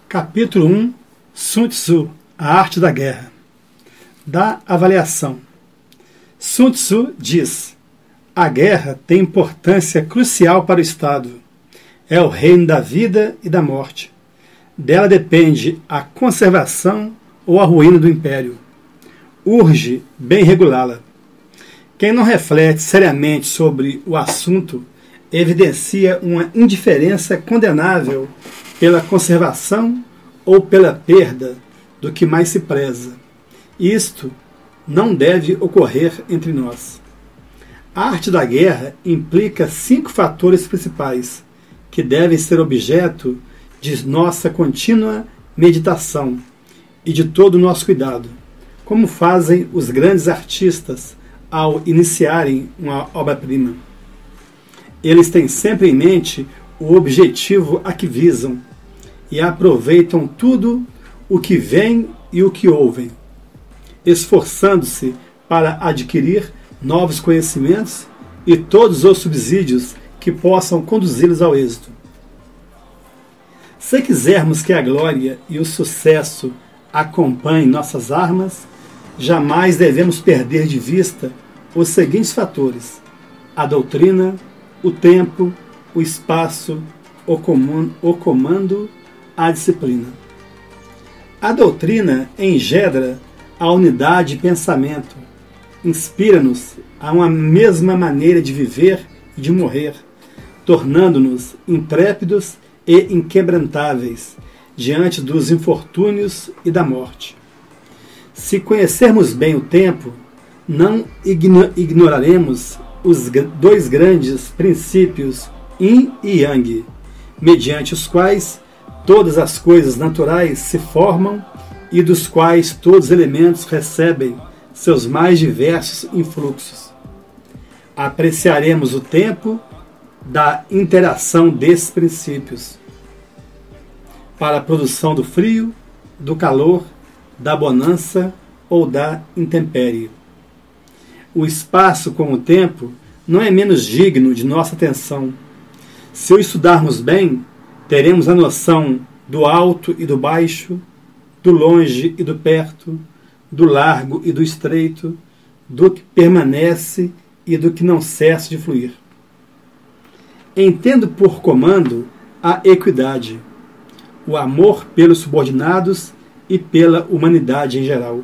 Capítulo 1. Sun Tzu, a arte da guerra. Da avaliação. Sun Tzu diz: a guerra tem importância crucial para o Estado. É o reino da vida e da morte. Dela depende a conservação ou a ruína do império. Urge bem regulá-la. Quem não reflete seriamente sobre o assunto evidencia uma indiferença condenável pela conservação ou pela perda do que mais se preza. Isto não deve ocorrer entre nós. A arte da guerra implica 5 fatores principais que devem ser objeto de nossa contínua meditação e de todo o nosso cuidado, como fazem os grandes artistas ao iniciarem uma obra-prima. Eles têm sempre em mente o objetivo a que visam e aproveitam tudo o que vem e o que ouvem, esforçando-se para adquirir novos conhecimentos e todos os subsídios que possam conduzi-los ao êxito. Se quisermos que a glória e o sucesso acompanhem nossas armas, jamais devemos perder de vista os seguintes fatores: a doutrina, o tempo, o espaço, o comando, a disciplina. A doutrina engendra a unidade de pensamento, inspira-nos a uma mesma maneira de viver e de morrer, tornando-nos intrépidos e inquebrantáveis diante dos infortúnios e da morte. Se conhecermos bem o tempo, não ignoraremos os 2 grandes princípios Yin e Yang, mediante os quais todas as coisas naturais se formam e dos quais todos os elementos recebem seus mais diversos influxos. Apreciaremos o tempo da interação desses princípios para a produção do frio, do calor, da bonança ou da intempérie. O espaço, com o tempo, não é menos digno de nossa atenção. Se o estudarmos bem, teremos a noção do alto e do baixo, do longe e do perto, do largo e do estreito, do que permanece e do que não cessa de fluir. Entendo por comando a equidade, o amor pelos subordinados e pela humanidade em geral.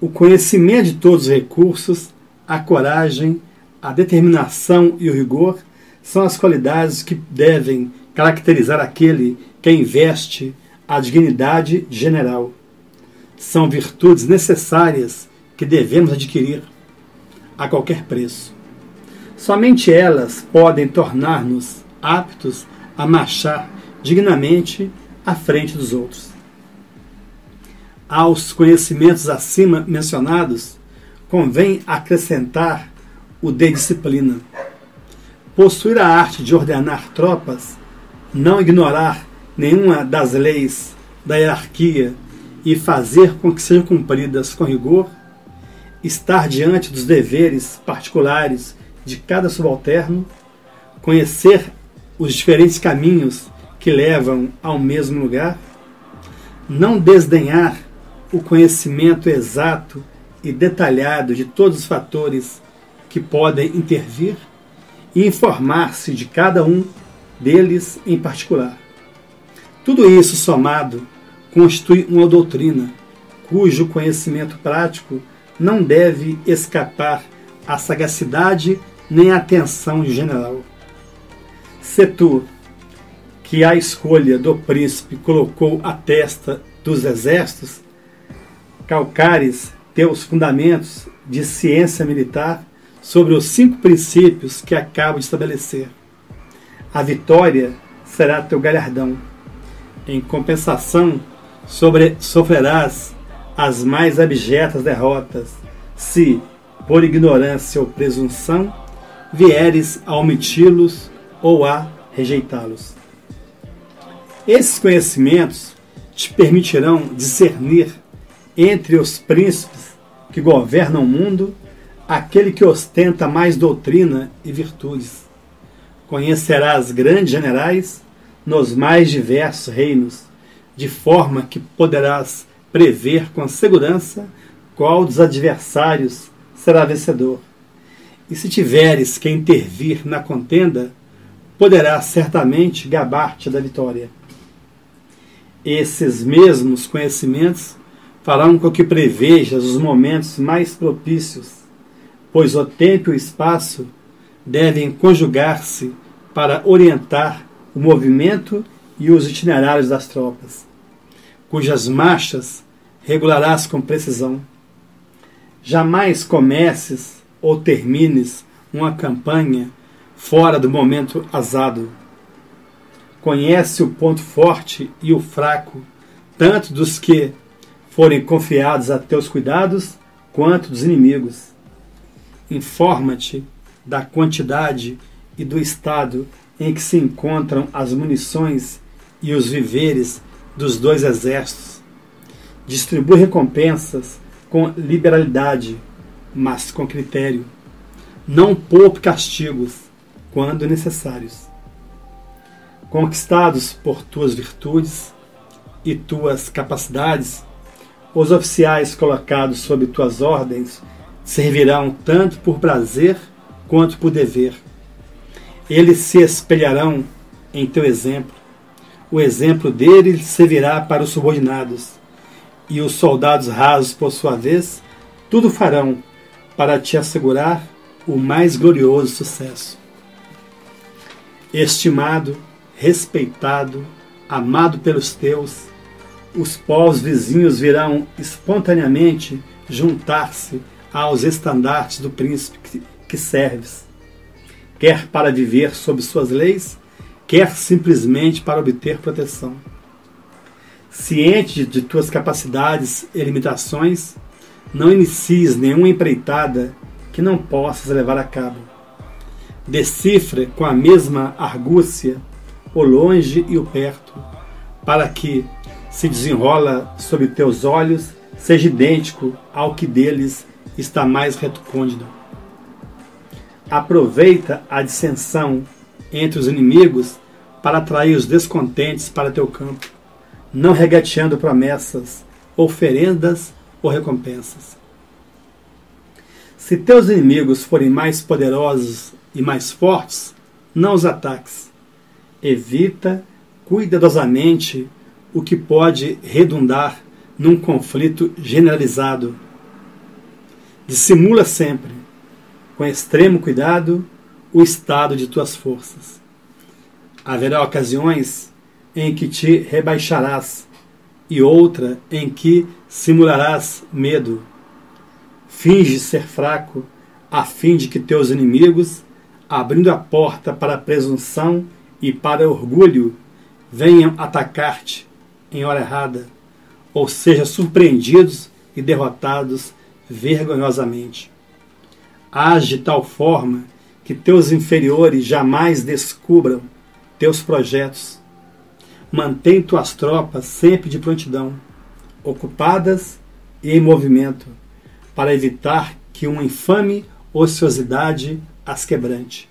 O conhecimento de todos os recursos, a coragem, a determinação e o rigor são as qualidades que devem caracterizar aquele que investe a dignidade de general. São virtudes necessárias que devemos adquirir a qualquer preço. Somente elas podem tornar-nos aptos a marchar dignamente à frente dos outros. Aos conhecimentos acima mencionados, convém acrescentar o de disciplina. Possuir a arte de ordenar tropas, não ignorar nenhuma das leis da hierarquia e fazer com que sejam cumpridas com rigor, estar diante dos deveres particulares de cada subalterno, conhecer os diferentes caminhos que levam ao mesmo lugar, não desdenhar o conhecimento exato e detalhado de todos os fatores que podem intervir e informar-se de cada um deles em particular. Tudo isso somado constitui uma doutrina cujo conhecimento prático não deve escapar à sagacidade nem à atenção de general. Se tu, que a escolha do príncipe colocou à testa dos exércitos, calcares teus fundamentos de ciência militar sobre os 5 princípios que acabo de estabelecer, a vitória será teu galardão. Em compensação, sofrerás as mais abjetas derrotas, se, por ignorância ou presunção, vieres a omiti-los ou a rejeitá-los. Esses conhecimentos te permitirão discernir entre os príncipes que governam o mundo aquele que ostenta mais doutrina e virtudes. Conhecerás grandes generais nos mais diversos reinos, de forma que poderás prever com segurança qual dos adversários será vencedor. E se tiveres que intervir na contenda, poderás certamente gabar-te da vitória. Esses mesmos conhecimentos farão com que prevejas os momentos mais propícios, pois o tempo e o espaço devem conjugar-se para orientar o movimento e os itinerários das tropas, cujas marchas regularás com precisão. Jamais comeces ou termines uma campanha fora do momento azado. Conhece o ponto forte e o fraco, tanto dos que forem confiados a teus cuidados, quanto dos inimigos. Informa-te da quantidade e do estado em que se encontram as munições e os víveres dos dois exércitos. Distribui recompensas com liberalidade, mas com critério. Não poupe castigos quando necessários. Conquistados por tuas virtudes e tuas capacidades, os oficiais colocados sob tuas ordens servirão tanto por prazer quanto por dever. Eles se espelharão em teu exemplo. O exemplo deles servirá para os subordinados. E os soldados rasos, por sua vez, tudo farão para te assegurar o mais glorioso sucesso. Estimado, respeitado, amado pelos teus, os povos vizinhos virão espontaneamente juntar-se aos estandartes do príncipe que serves, quer para viver sob suas leis, quer simplesmente para obter proteção. Ciente de tuas capacidades e limitações, não inicies nenhuma empreitada que não possas levar a cabo. Decifra com a mesma argúcia o longe e o perto, para que se desenrola sob teus olhos seja idêntico ao que deles está mais recôndito. Aproveita a dissensão entre os inimigos para atrair os descontentes para teu campo, não regateando promessas, oferendas ou recompensas. Se teus inimigos forem mais poderosos e mais fortes, não os ataques. Evita cuidadosamente o que pode redundar num conflito generalizado. Dissimula sempre, com extremo cuidado, o estado de tuas forças. Haverá ocasiões em que te rebaixarás e outra em que simularás medo. Finge ser fraco, a fim de que teus inimigos, abrindo a porta para a presunção e para o orgulho, venham atacar-te em hora errada, ou sejam surpreendidos e derrotados vergonhosamente. Age de tal forma que teus inferiores jamais descubram teus projetos. Mantém tuas tropas sempre de prontidão, ocupadas e em movimento, para evitar que uma infame ociosidade as quebrante.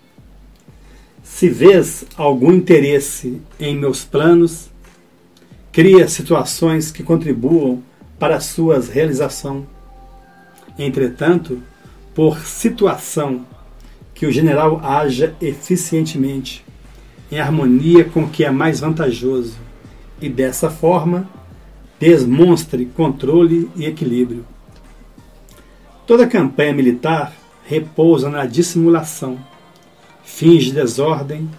Se vês algum interesse em meus planos, cria situações que contribuam para a sua realização. Entretanto, por situação que o general haja eficientemente, em harmonia com o que é mais vantajoso, e dessa forma demonstre controle e equilíbrio. Toda campanha militar repousa na dissimulação. Finge desordem,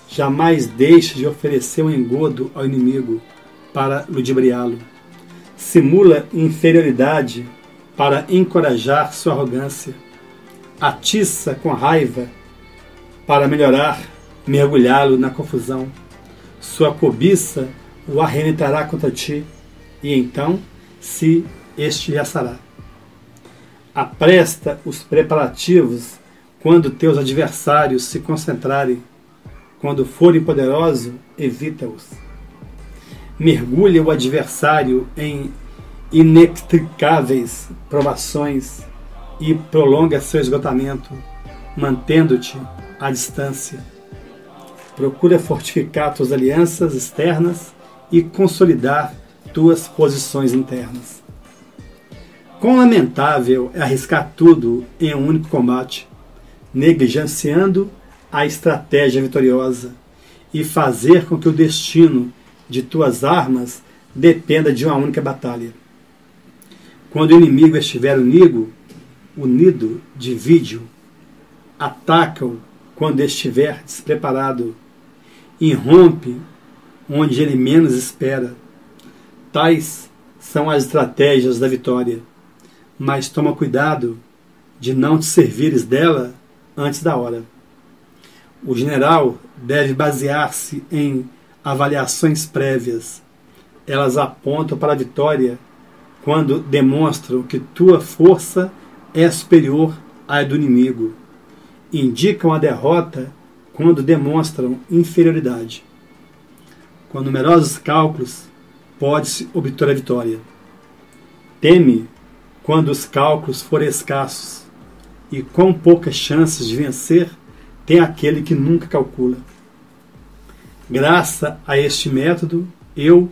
jamais deixe de oferecer um engodo ao inimigo para ludibriá-lo. Simula inferioridade para encorajar sua arrogância. Atiça com raiva para melhorar, mergulhá-lo na confusão. Sua cobiça o arremeterá contra ti, e então se estilhaçará. Apresta os preparativos quando teus adversários se concentrarem. Quando forem poderosos, evita-os. Mergulha o adversário em inextricáveis provações e prolonga seu esgotamento, mantendo-te à distância. Procura fortificar tuas alianças externas e consolidar tuas posições internas. Quão lamentável é arriscar tudo em um único combate, negligenciando a estratégia vitoriosa e fazer com que o destino de tuas armas dependa de uma única batalha. Quando o inimigo estiver unido, divide-o, ataca-o quando estiver despreparado, irrompe onde ele menos espera. Tais são as estratégias da vitória, mas toma cuidado de não te servires dela antes da hora. O general deve basear-se em avaliações prévias. Elas apontam para a vitória quando demonstram que tua força é superior à do inimigo. Indicam a derrota quando demonstram inferioridade. Com numerosos cálculos, pode-se obter a vitória. Teme quando os cálculos forem escassos, e quão poucas chances de vencer tem aquele que nunca calcula. Graças a este método, eu,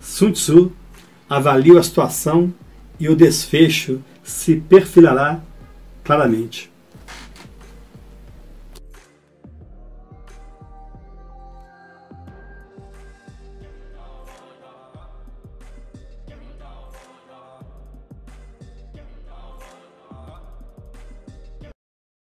Sun Tzu, avalio a situação e o desfecho se perfilará claramente.